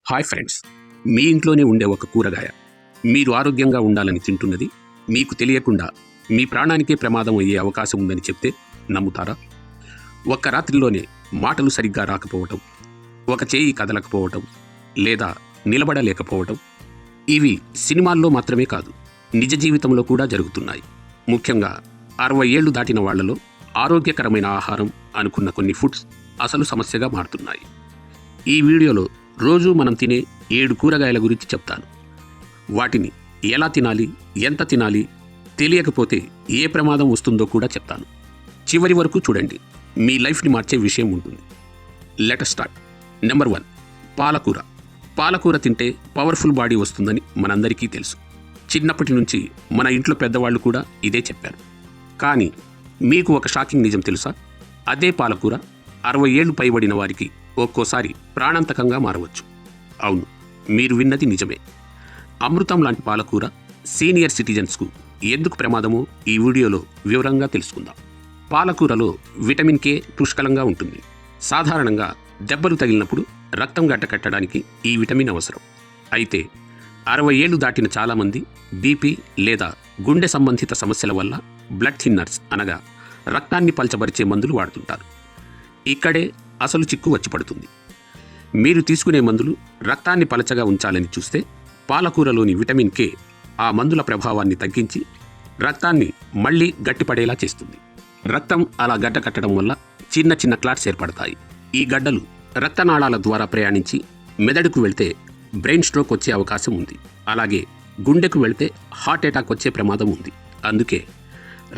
Hi friends, మీ ఇంట్లోనే ఉండే ఒక కూరగాయ మీరు ఆరోగ్యంగా ఉండాలని తింటున్నది మీకు తెలియకుండా మీ ప్రాణానికే ప్రమాదం అయ్యే అవకాశం ఉందని చెప్తే నమ్ముతారా? ఒక్క రాత్రిలోనే మాటలు సరిగ్గా రాకపోవటం, ఒక చేయి కదలకపోవటం లేదా నిలబడలేకపోవటం, ఇవి సినిమాల్లో మాత్రమే కాదు, నిజ జీవితంలో కూడా జరుగుతున్నాయి. ముఖ్యంగా 60 ఏళ్లు దాటిన వాళ్లలో ఆరోగ్యకరమైన ఆహారం అనుకున్న కొన్ని ఫుడ్స్ అసలు సమస్యగా మారుతున్నాయి. ఈ వీడియోలో రోజు మనం తినే 7 కూరగాయల గురించి చెప్తాను. వాటిని ఎలా తినాలి, ఎంత తినాలి, తెలియకపోతే ఏ ప్రమాదం వస్తుందో కూడా చెప్తాను. చివరి వరకు చూడండి, మీ లైఫ్ని మార్చే విషయం ఉంటుంది. Let us start. నెంబర్ 1, పాలకూర. పాలకూర తింటే పవర్ఫుల్ బాడీ వస్తుందని మనందరికీ తెలుసు. చిన్నప్పటి నుంచి మన ఇంట్లో పెద్దవాళ్ళు కూడా ఇదే చెప్పారు. కానీ మీకు ఒక షాకింగ్ నిజం తెలుసా? అదే పాలకూర 60 ఏళ్లు పైబడిన వారికి ఒక్కోసారి ప్రాణాంతకంగా మారవచ్చు. అవును, మీరు విన్నది నిజమే. అమృతం లాంటి పాలకూర సీనియర్ సిటిజన్స్కు ఎందుకు ప్రమాదమో ఈ వీడియోలో వివరంగా తెలుసుకుందాం. పాలకూరలో విటమిన్ కే పుష్కలంగా ఉంటుంది. సాధారణంగా దెబ్బలు తగిలినప్పుడు రక్తం గడ్డకట్టడానికి ఈ విటమిన్ అవసరం. అయితే 60 ఏళ్లు దాటిన చాలామంది బీపీ లేదా గుండె సంబంధిత సమస్యల వల్ల బ్లడ్ థిన్నర్స్ అనగా రక్తాన్ని పల్చబరిచే మందులు వాడుతుంటారు. ఇక్కడే అసలు చిక్కు వచ్చి పడుతుంది. మీరు తీసుకునే మందులు రక్తాన్ని పలచగా ఉంచాలని చూస్తే పాలకూరలోని విటమిన్ కే ఆ మందుల ప్రభావాన్ని తగ్గించి రక్తాన్ని మళ్లీ గట్టిపడేలా చేస్తుంది. రక్తం అలా గడ్డ కట్టడం వల్ల చిన్న చిన్న క్లాట్స్ ఏర్పడతాయి. ఈ గడ్డలు రక్తనాళాల ద్వారా ప్రయాణించి మెదడుకు వెళ్తే బ్రెయిన్ స్ట్రోక్ వచ్చే అవకాశం ఉంది. అలాగే గుండెకు వెళ్తే హార్ట్ అటాక్ వచ్చే ప్రమాదం ఉంది. అందుకే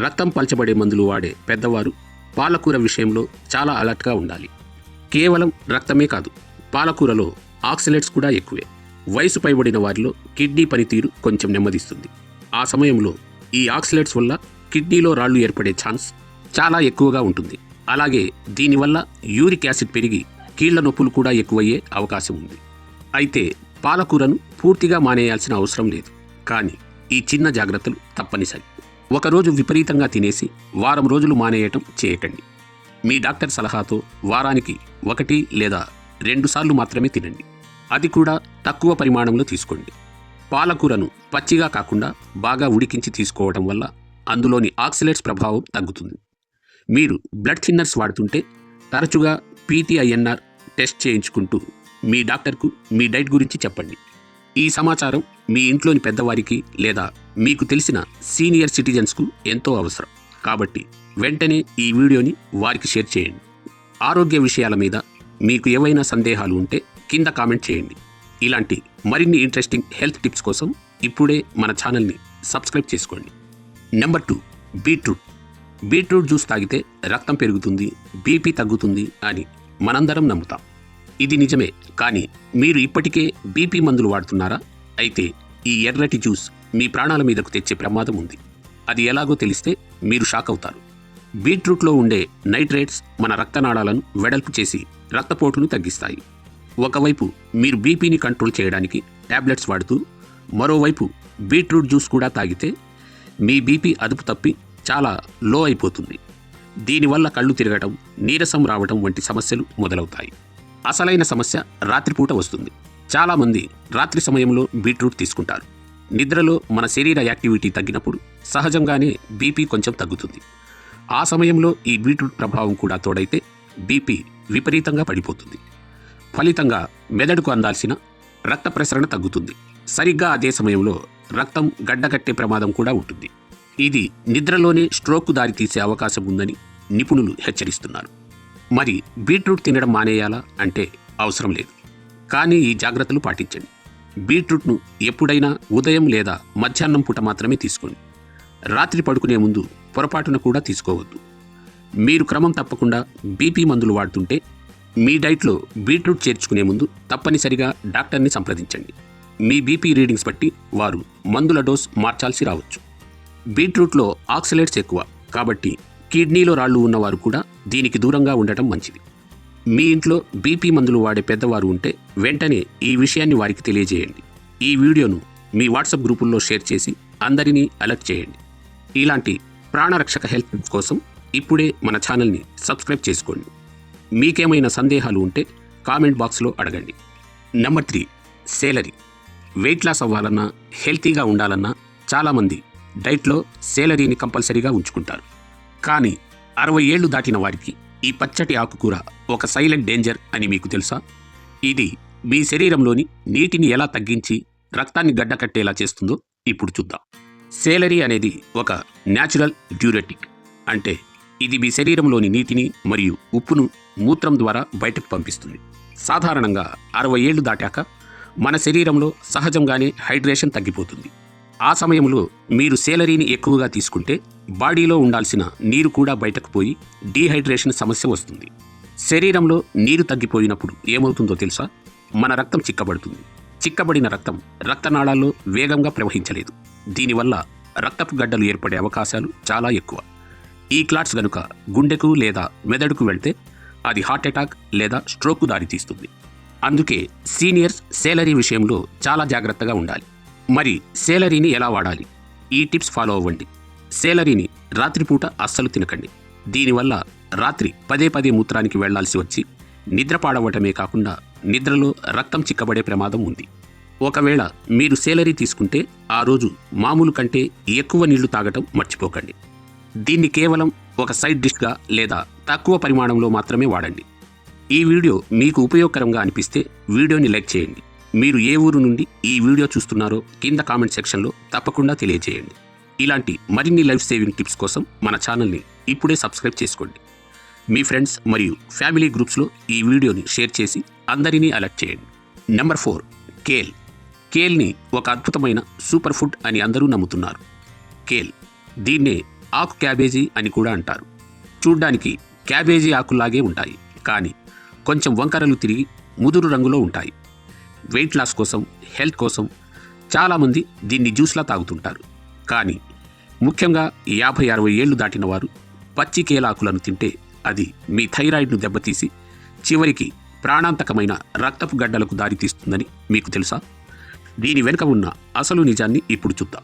రక్తం పల్చబడే మందులు వాడే పెద్దవారు పాలకూర విషయంలో చాలా అలర్ట్గా ఉండాలి. కేవలం రక్తమే కాదు, పాలకూరలో ఆక్సలేట్స్ కూడా ఎక్కువే. వయసు పైబడిన వారిలో కిడ్నీ పనితీరు కొంచెం నెమ్మదిస్తుంది. ఆ సమయంలో ఈ ఆక్సలేట్స్ వల్ల కిడ్నీలో రాళ్లు ఏర్పడే ఛాన్స్ చాలా ఎక్కువగా ఉంటుంది. అలాగే దీనివల్ల యూరిక్ యాసిడ్ పెరిగి కీళ్ల నొప్పులు కూడా ఎక్కువయ్యే అవకాశం ఉంది. అయితే పాలకూరను పూర్తిగా మానేయాల్సిన అవసరం లేదు. కానీ ఈ చిన్న జాగ్రత్తలు తప్పనిసరి. ఒకరోజు విపరీతంగా తినేసి వారం రోజులు మానేయటం చేయకండి. మీ డాక్టర్ సలహాతో వారానికి 1 లేదా 2 సార్లు మాత్రమే తినండి. అది కూడా తక్కువ పరిమాణంలో తీసుకోండి. పాలకూరను పచ్చిగా కాకుండా బాగా ఉడికించి తీసుకోవడం వల్ల అందులోని ఆక్సలేట్స్ ప్రభావం తగ్గుతుంది. మీరు బ్లడ్ థిన్నర్స్ వాడుతుంటే తరచుగా PTINR టెస్ట్ చేయించుకుంటూ మీ డాక్టర్కు మీ డైట్ గురించి చెప్పండి. ఈ సమాచారం మీ ఇంట్లోని పెద్దవారికి లేదా మీకు తెలిసిన సీనియర్ సిటిజన్స్కు ఎంతో అవసరం. కాబట్టి వెంటనే ఈ వీడియోని వారికి షేర్ చేయండి. ఆరోగ్య విషయాల మీద మీకు ఏవైనా సందేహాలు ఉంటే కింద కామెంట్ చేయండి. ఇలాంటి మరిన్ని ఇంట్రెస్టింగ్ హెల్త్ టిప్స్ కోసం ఇప్పుడే మన ఛానల్ని సబ్స్క్రైబ్ చేసుకోండి. Number 2, beetroot. బీట్రూట్ జ్యూస్ తాగితే రక్తం పెరుగుతుంది, బీపీ తగ్గుతుంది అని మనందరం నమ్ముతాం. ఇది నిజమే. కానీ మీరు ఇప్పటికే బీపీ మందులు వాడుతున్నారా? అయితే ఈ ఎర్రటి జ్యూస్ మీ ప్రాణాల మీదకు తెచ్చే ప్రమాదం ఉంది. అది ఎలాగో తెలిస్తే మీరు షాక్ అవుతారు. బీట్రూట్లో ఉండే నైట్రేట్స్ మన రక్తనాళాలను వెడల్పు చేసి రక్తపోటును తగ్గిస్తాయి. ఒకవైపు మీరు బీపీని కంట్రోల్ చేయడానికి టాబ్లెట్స్ వాడుతూ మరోవైపు బీట్రూట్ జ్యూస్ కూడా తాగితే మీ బీపీ అదుపు తప్పి చాలా లో అయిపోతుంది. దీనివల్ల కళ్ళు తిరగటం, నీరసం రావటం వంటి సమస్యలు మొదలవుతాయి. అసలైన సమస్య రాత్రిపూట వస్తుంది. చాలామంది రాత్రి సమయంలో బీట్రూట్ తీసుకుంటారు. నిద్రలో మన శరీర యాక్టివిటీ తగ్గినప్పుడు సహజంగానే బీపీ కొంచెం తగ్గుతుంది. ఆ సమయంలో ఈ బీట్రూట్ ప్రభావం కూడా తోడైతే బీపీ విపరీతంగా పడిపోతుంది. ఫలితంగా మెదడుకు అందాల్సిన రక్త ప్రసరణ తగ్గుతుంది. సరిగ్గా అదే సమయంలో రక్తం గడ్డకట్టే ప్రమాదం కూడా ఉంటుంది. ఇది నిద్రలోనే స్ట్రోక్కు దారితీసే అవకాశం ఉందని నిపుణులు హెచ్చరిస్తున్నారు. మరి బీట్రూట్ తినడం మానేయాలా అంటే అవసరం లేదు. కానీ ఈ జాగ్రత్తలు పాటించండి. బీట్రూట్ను ఎప్పుడైనా ఉదయం లేదా మధ్యాహ్నం పూట మాత్రమే తీసుకోండి. రాత్రి పడుకునే ముందు పొరపాటున కూడా తీసుకోవద్దు. మీరు క్రమం తప్పకుండా బీపీ మందులు వాడుతుంటే మీ డైట్లో బీట్రూట్ చేర్చుకునే ముందు తప్పనిసరిగా డాక్టర్ని సంప్రదించండి. మీ బీపీ రీడింగ్స్ బట్టి వారు మందుల డోస్ మార్చాల్సి రావచ్చు. బీట్రూట్లో ఆక్సలేట్స్ ఎక్కువ కాబట్టి కిడ్నీలో రాళ్లు ఉన్నవారు కూడా దీనికి దూరంగా ఉండటం మంచిది. మీ ఇంట్లో బీపీ మందులు వాడే పెద్దవారు ఉంటే వెంటనే ఈ విషయాన్ని వారికి తెలియజేయండి. ఈ వీడియోను మీ వాట్సాప్ గ్రూపుల్లో షేర్ చేసి అందరినీ అలర్ట్ చేయండి. ఇలాంటి ప్రాణరక్షక హెల్త్ టిప్స్ కోసం ఇప్పుడే మన ఛానల్ని సబ్స్క్రైబ్ చేసుకోండి. మీకేమైనా సందేహాలు ఉంటే కామెంట్ బాక్స్లో అడగండి. నెంబర్ 3, సేలరీ. వెయిట్ లాస్ అవ్వాలన్నా, హెల్తీగా ఉండాలన్నా చాలామంది డైట్లో సేలరీని కంపల్సరీగా ఉంచుకుంటారు. కానీ 60 ఏళ్లు దాటిన వారికి ఈ పచ్చటి ఆకుకూర ఒక సైలెంట్ డేంజర్ అని మీకు తెలుసా? ఇది మీ శరీరంలోని నీటిని ఎలా తగ్గించి రక్తాన్ని గడ్డకట్టేలా చేస్తుందో ఇప్పుడు చూద్దాం. సేలరీ అనేది ఒక న్యాచురల్ డ్యూరెటిక్. అంటే ఇది మీ శరీరంలోని నీటిని మరియు ఉప్పును మూత్రం ద్వారా బయటకు పంపిస్తుంది. సాధారణంగా 60 ఏళ్లు దాటాక మన శరీరంలో సహజంగానే హైడ్రేషన్ తగ్గిపోతుంది. ఆ సమయంలో మీరు సేలరీని ఎక్కువగా తీసుకుంటే బాడీలో ఉండాల్సిన నీరు కూడా బయటకు పోయి డీహైడ్రేషన్ సమస్య వస్తుంది. శరీరంలో నీరు తగ్గిపోయినప్పుడు ఏమవుతుందో తెలుసా? మన రక్తం చిక్కబడుతుంది. చిక్కబడిన రక్తం రక్తనాళాల్లో వేగంగా ప్రవహించలేదు. దీనివల్ల రక్తపు గడ్డలు ఏర్పడే అవకాశాలు చాలా ఎక్కువ. ఈ క్లాట్స్ గనుక గుండెకు లేదా మెదడుకు వెళ్తే అది హార్ట్ అటాక్ లేదా స్ట్రోక్కు దారితీస్తుంది. అందుకే సీనియర్స్ సేలరీ విషయంలో చాలా జాగ్రత్తగా ఉండాలి. మరి సేలరీని ఎలా వాడాలి? ఈ టిప్స్ ఫాలో అవ్వండి. సేలరీని రాత్రిపూట అస్సలు తినకండి. దీనివల్ల రాత్రి పదే మూత్రానికి వెళ్లాల్సి వచ్చి నిద్ర పాడవటమే కాకుండా నిద్రలో రక్తం చిక్కబడే ప్రమాదం ఉంది. ఒకవేళ మీరు సేలరీ తీసుకుంటే ఆ రోజు మామూలు కంటే ఎక్కువ నీళ్లు తాగటం మర్చిపోకండి. దీన్ని కేవలం ఒక సైడ్ డిష్గా లేదా తక్కువ పరిమాణంలో మాత్రమే వాడండి. ఈ వీడియో మీకు ఉపయోగకరంగా అనిపిస్తే వీడియోని లైక్ చేయండి. మీరు ఏ ఊరు నుండి ఈ వీడియో చూస్తున్నారో కింద కామెంట్ సెక్షన్లో తప్పకుండా తెలియజేయండి. ఇలాంటి మరిన్ని లైఫ్ సేవింగ్ టిప్స్ కోసం మన ఛానల్ని ఇప్పుడే సబ్స్క్రైబ్ చేసుకోండి. మీ ఫ్రెండ్స్ మరియు ఫ్యామిలీ గ్రూప్స్లో ఈ వీడియోని షేర్ చేసి అందరినీ అలర్ట్ చేయండి. నెంబర్ 4, కేల్. కేల్ని ఒక అద్భుతమైన సూపర్ ఫుడ్ అని అందరూ నమ్ముతున్నారు. కేల్, దీన్నే ఆకు క్యాబేజీ అని కూడా అంటారు. చూడ్డానికి క్యాబేజీ ఆకులాగే ఉంటాయి, కానీ కొంచెం వంకరలు తిరిగి ముదురు రంగులో ఉంటాయి. వెయిట్ లాస్ కోసం, హెల్త్ కోసం చాలామంది దీన్ని జ్యూస్లా తాగుతుంటారు. కానీ ముఖ్యంగా 50-60 ఏళ్లు దాటిన వారు పచ్చి కేలాకులను తింటే అది మీ థైరాయిడ్ను దెబ్బతీసి చివరికి ప్రాణాంతకమైన రక్తపు గడ్డలకు దారితీస్తుందని మీకు తెలుసా? దీని వెనుక ఉన్న అసలు నిజాన్ని ఇప్పుడు చూద్దాం.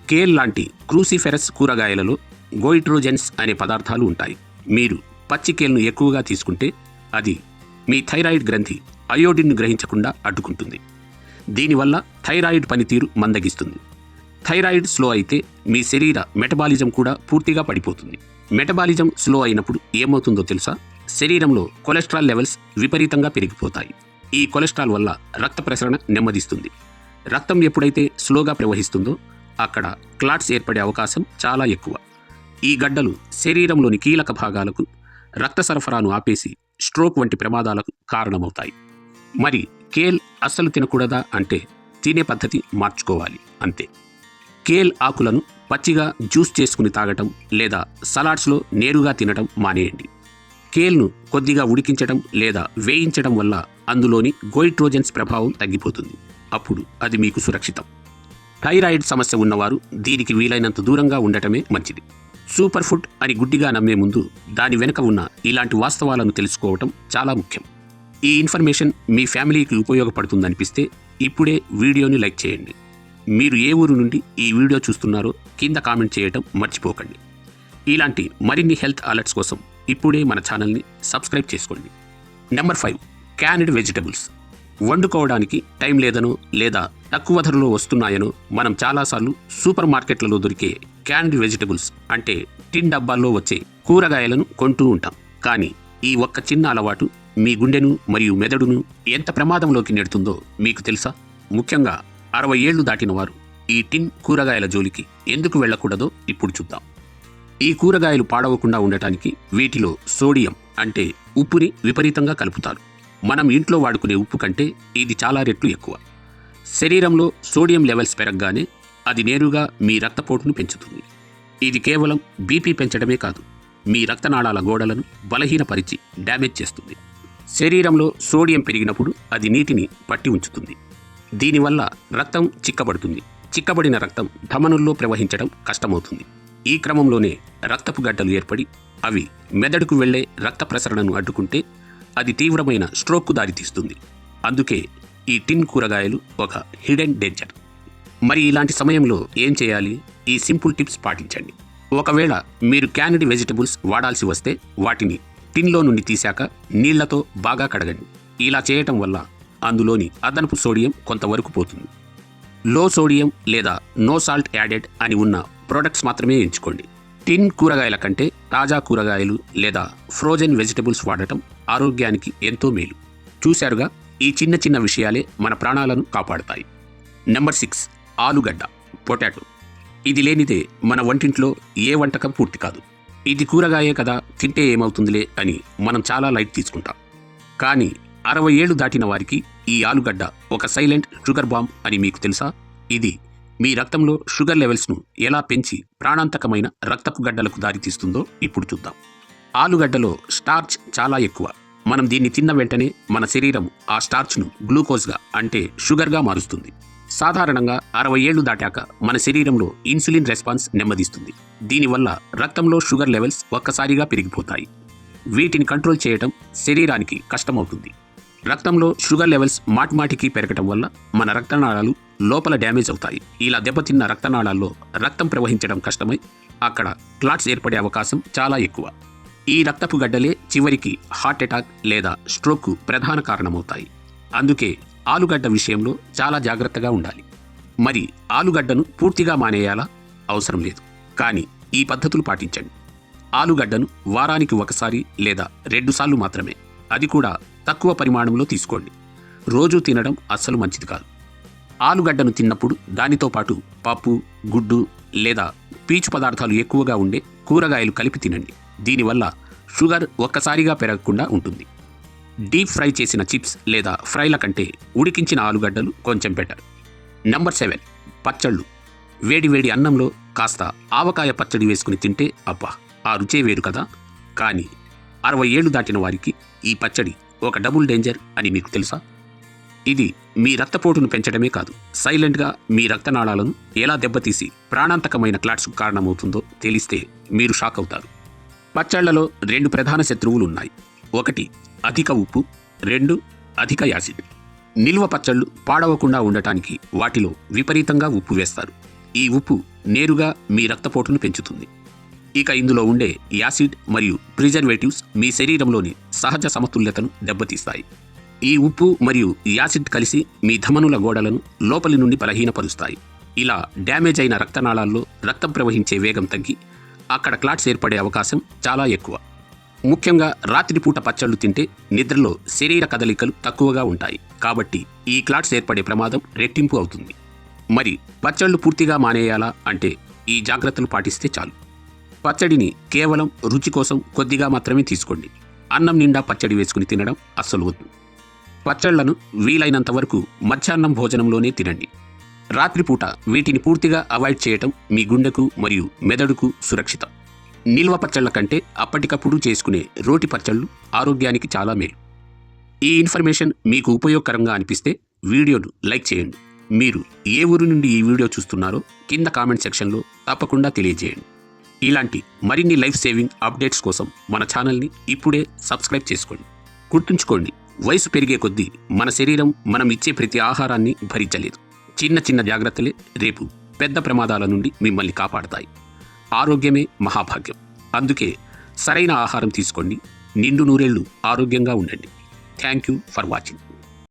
కేల్ లాంటి క్రూసిఫెరస్ కూరగాయలలో గోయిట్రోజెన్స్ అనే పదార్థాలు ఉంటాయి. మీరు పచ్చి కేల్ను ఎక్కువగా తీసుకుంటే అది మీ థైరాయిడ్ గ్రంథి అయోడిన్ను గ్రహించకుండా అడ్డుకుంటుంది. దీనివల్ల థైరాయిడ్ పనితీరు మందగిస్తుంది. థైరాయిడ్ స్లో అయితే మీ శరీర మెటబాలిజం కూడా పూర్తిగా పడిపోతుంది. మెటబాలిజం స్లో అయినప్పుడు ఏమవుతుందో తెలుసా? శరీరంలో కొలెస్ట్రాల్ లెవెల్స్ విపరీతంగా పెరిగిపోతాయి. ఈ కొలెస్ట్రాల్ వల్ల రక్త ప్రసరణ నెమ్మదిస్తుంది. రక్తం ఎప్పుడైతే స్లోగా ప్రవహిస్తుందో అక్కడ క్లాట్స్ ఏర్పడే అవకాశం చాలా ఎక్కువ. ఈ గడ్డలు శరీరంలోని కీలక భాగాలకు రక్త సరఫరాను ఆపేసి స్ట్రోక్ వంటి ప్రమాదాలకు కారణమవుతాయి. మరి కేల్ అస్సలు తినకూడదా అంటే తినే పద్ధతి మార్చుకోవాలి అంతే. కేల్ ఆకులను పచ్చిగా జ్యూస్ చేసుకుని తాగటం లేదా సలాడ్స్లో నేరుగా తినటం మానేయండి. కేల్ను కొద్దిగా ఉడికించడం లేదా వేయించడం వల్ల అందులోని గోయిట్రోజెన్స్ ప్రభావం తగ్గిపోతుంది. అప్పుడు అది మీకు సురక్షితం. థైరాయిడ్ సమస్య ఉన్నవారు దీనికి వీలైనంత దూరంగా ఉండటమే మంచిది. సూపర్ ఫుడ్ అని గుడ్డిగా నమ్మే ముందు దాని వెనుక ఉన్న ఇలాంటి వాస్తవాలను తెలుసుకోవటం చాలా ముఖ్యం. ఈ ఇన్ఫర్మేషన్ మీ ఫ్యామిలీకి ఉపయోగపడుతుందనిపిస్తే ఇప్పుడే వీడియోని లైక్ చేయండి. మీరు ఏ ఊరు నుండి ఈ వీడియో చూస్తున్నారో కింద కామెంట్ చేయటం మర్చిపోకండి. ఇలాంటి మరిన్ని హెల్త్ అలర్ట్స్ కోసం ఇప్పుడే మన ఛానల్ని సబ్స్క్రైబ్ చేసుకోండి. Number 5, canned vegetables. వండుకోవడానికి టైం లేదనో లేదా తక్కువ ధరలో వస్తున్నాయనో మనం చాలాసార్లు సూపర్ మార్కెట్లలో దొరికే క్యాన్డ్ వెజిటబుల్స్ అంటే టిన్ డబ్బాల్లో వచ్చే కూరగాయలను కొంటూ ఉంటాం. కానీ ఈ ఒక్క చిన్న అలవాటు మీ గుండెను మరియు మెదడును ఎంత ప్రమాదంలోకి నెడుతుందో మీకు తెలుసా? ముఖ్యంగా 60 ఏళ్లు దాటిన వారు ఈ టిన్ కూరగాయల జోలికి ఎందుకు వెళ్ళకూడదో ఇప్పుడు చూద్దాం. ఈ కూరగాయలు పాడవకుండా ఉండటానికి వీటిలో సోడియం అంటే ఉప్పుని విపరీతంగా కలుపుతారు. మనం ఇంట్లో వాడుకునే ఉప్పు కంటే ఇది చాలా రెట్లు ఎక్కువ. శరీరంలో సోడియం లెవెల్స్ పెరగగానే అది నేరుగా మీ రక్తపోటును పెంచుతుంది. ఇది కేవలం బీపీ పెంచడమే కాదు, మీ రక్తనాళాల గోడలను బలహీనపరిచి డ్యామేజ్ చేస్తుంది. శరీరంలో సోడియం పెరిగినప్పుడు అది నీటిని పట్టి ఉంచుతుంది. దీనివల్ల రక్తం చిక్కబడుతుంది. చిక్కబడిన రక్తం ధమనుల్లో ప్రవహించడం కష్టమవుతుంది. ఈ క్రమంలోనే రక్తపు గడ్డలు ఏర్పడి అవి మెదడుకు వెళ్లే రక్త ప్రసరణను అడ్డుకుంటే అది తీవ్రమైన స్ట్రోక్కు దారితీస్తుంది. అందుకే ఈ టిన్ కూరగాయలు ఒక హిడెన్ డేంజర్. మరి ఇలాంటి సమయంలో ఏం చేయాలి? ఈ సింపుల్ టిప్స్ పాటించండి. ఒకవేళ మీరు క్యాన్డ్ వెజిటబుల్స్ వాడాల్సి వస్తే వాటిని టిన్లో నుండి తీశాక నీళ్లతో బాగా కడగండి. ఇలా చేయటం వల్ల అందులోని అదనపు సోడియం కొంతవరకు పోతుంది. లో సోడియం లేదా నో సాల్ట్ యాడెడ్ అని ఉన్న ప్రోడక్ట్స్ మాత్రమే ఎంచుకోండి. టిన్ కూరగాయల కంటే తాజా కూరగాయలు లేదా ఫ్రోజన్ వెజిటబుల్స్ వాడటం ఆరోగ్యానికి ఎంతో మేలు. చూశారుగా, ఈ చిన్న చిన్న విషయాలే మన ప్రాణాలను కాపాడుతాయి. నెంబర్ 6, ఆలుగడ్డ, పొటాటో. ఇది లేనిదే మన వంటింట్లో ఏ వంటకం పూర్తి కాదు. ఇది కూరగాయే కదా, తింటే ఏమవుతుందిలే అని మనం చాలా లైట్ తీసుకుంటాం. కానీ 60 ఏళ్లు దాటిన వారికి ఈ ఆలుగడ్డ ఒక సైలెంట్ షుగర్ బాంబ్ అని మీకు తెలుసా? ఇది మీ రక్తంలో షుగర్ లెవెల్స్ను ఎలా పెంచి ప్రాణాంతకమైన రక్తపు గడ్డలకు దారితీస్తుందో ఇప్పుడు చూద్దాం. ఆలుగడ్డలో స్టార్చ్ చాలా ఎక్కువ. మనం దీన్ని తిన్న వెంటనే మన శరీరం ఆ స్టార్చ్ను గ్లూకోజ్గా అంటే షుగర్గా మారుస్తుంది. సాధారణంగా 60 ఏళ్లు దాటాక మన శరీరంలో ఇన్సులిన్ రెస్పాన్స్ నెమ్మదిస్తుంది. దీనివల్ల రక్తంలో షుగర్ లెవెల్స్ ఒక్కసారిగా పెరిగిపోతాయి. వీటిని కంట్రోల్ చేయటం శరీరానికి కష్టమవుతుంది. రక్తంలో షుగర్ లెవెల్స్ మాటిమాటికి పెరగటం వల్ల మన రక్తనాళాలు లోపల డ్యామేజ్ అవుతాయి. ఇలా దెబ్బతిన్న రక్తనాళాల్లో రక్తం ప్రవహించడం కష్టమై అక్కడ క్లాట్స్ ఏర్పడే అవకాశం చాలా ఎక్కువ. ఈ రక్తపు గడ్డలే చివరికి హార్ట్ అటాక్ లేదా స్ట్రోక్కు ప్రధాన కారణమవుతాయి. అందుకే ఆలుగడ్డ విషయంలో చాలా జాగ్రత్తగా ఉండాలి. మరి ఆలుగడ్డను పూర్తిగా మానేయాలా? అవసరం లేదు. కానీ ఈ పద్ధతులు పాటించండి. ఆలుగడ్డను వారానికి ఒకసారి లేదా 2 సార్లు మాత్రమే, అది కూడా తక్కువ పరిమాణంలో తీసుకోండి. రోజూ తినడం అస్సలు మంచిది కాదు. ఆలుగడ్డను తిన్నప్పుడు దానితో పాటు పప్పు, గుడ్డు లేదా పీచు పదార్థాలు ఎక్కువగా ఉండే కూరగాయలు కలిపి తినండి. దీనివల్ల షుగర్ ఒక్కసారిగా పెరగకుండా ఉంటుంది. డీప్ ఫ్రై చేసిన చిప్స్ లేదా ఫ్రైల కంటే ఉడికించిన ఆలుగడ్డలు కొంచెం బెటర్. నెంబర్ 7, పచ్చళ్ళు. వేడి అన్నంలో కాస్త ఆవకాయ పచ్చడి వేసుకుని తింటే అబ్బా, ఆ రుచే వేరు కదా. కానీ 60 ఏళ్లు దాటిన వారికి ఈ పచ్చడి ఒక డబుల్ డేంజర్ అని మీకు తెలుసా? ఇది మీ రక్తపోటును పెంచడమే కాదు, సైలెంట్గా మీ రక్తనాళాలను ఎలా దెబ్బతీసి ప్రాణాంతకమైన క్లాట్స్కు కారణమవుతుందో తెలిస్తే మీరు షాక్ అవుతారు. పచ్చళ్లలో 2 ప్రధాన శత్రువులు ఉన్నాయి. 1, అధిక ఉప్పు. 2, అధిక యాసిడ్. నిల్వ పచ్చళ్ళు పాడవకుండా ఉండటానికి వాటిలో విపరీతంగా ఉప్పు వేస్తారు. ఈ ఉప్పు నేరుగా మీ రక్తపోటును పెంచుతుంది. ఇక ఇందులో ఉండే యాసిడ్ మరియు ప్రిజర్వేటివ్స్ మీ శరీరంలోని సహజ సమతుల్యతను దెబ్బతీస్తాయి. ఈ ఉప్పు మరియు యాసిడ్ కలిసి మీ ధమనుల గోడలను లోపలి నుండి బలహీనపరుస్తాయి. ఇలా డ్యామేజ్ అయిన రక్తనాళాల్లో రక్తం ప్రవహించే వేగం తగ్గి అక్కడ క్లాట్స్ ఏర్పడే అవకాశం చాలా ఎక్కువ. ముఖ్యంగా రాత్రిపూట పచ్చళ్ళు తింటే నిద్రలో శరీర కదలికలు తక్కువగా ఉంటాయి. కాబట్టి ఈ క్లాట్స్ ఏర్పడే ప్రమాదం రెట్టింపు అవుతుంది. మరి పచ్చళ్ళు పూర్తిగా మానేయాలా అంటే ఈ జాగ్రత్తలు పాటిస్తే చాలు. పచ్చడిని కేవలం రుచి కోసం కొద్దిగా మాత్రమే తీసుకోండి. అన్నం నిండా పచ్చడి వేసుకుని తినడం అస్సలు వద్దు. పచ్చళ్లను వీలైనంత వరకు మధ్యాహ్నం భోజనంలోనే తినండి. రాత్రిపూట వీటిని పూర్తిగా అవాయిడ్ చేయటం మీ గుండెకు మరియు మెదడుకు సురక్షితం. నిల్వ పచ్చళ్ల కంటే అప్పటికప్పుడు చేసుకునే రోటి పచ్చళ్ళు ఆరోగ్యానికి చాలా మేలు. ఈ ఇన్ఫర్మేషన్ మీకు ఉపయోగకరంగా అనిపిస్తే వీడియోను లైక్ చేయండి. మీరు ఏ ఊరు నుండి ఈ వీడియో చూస్తున్నారో కింద కామెంట్ సెక్షన్లో తప్పకుండా తెలియజేయండి. ఇలాంటి మరిన్ని లైఫ్ సేవింగ్ అప్డేట్స్ కోసం మన ఛానల్ని ఇప్పుడే సబ్స్క్రైబ్ చేసుకోండి. గుర్తుంచుకోండి, వయసు పెరిగే కొద్దీ మన శరీరం మనం ఇచ్చే ప్రతి ఆహారాన్ని భరించలేదు. చిన్న చిన్న జాగ్రత్తలే రేపు పెద్ద ప్రమాదాల నుండి మిమ్మల్ని కాపాడతాయి. ఆరోగ్యమే మహాభాగ్యం. అందుకే సరైన ఆహారం తీసుకోండి. నిండు నూరేళ్లు ఆరోగ్యంగా ఉండండి. Thank you for watching.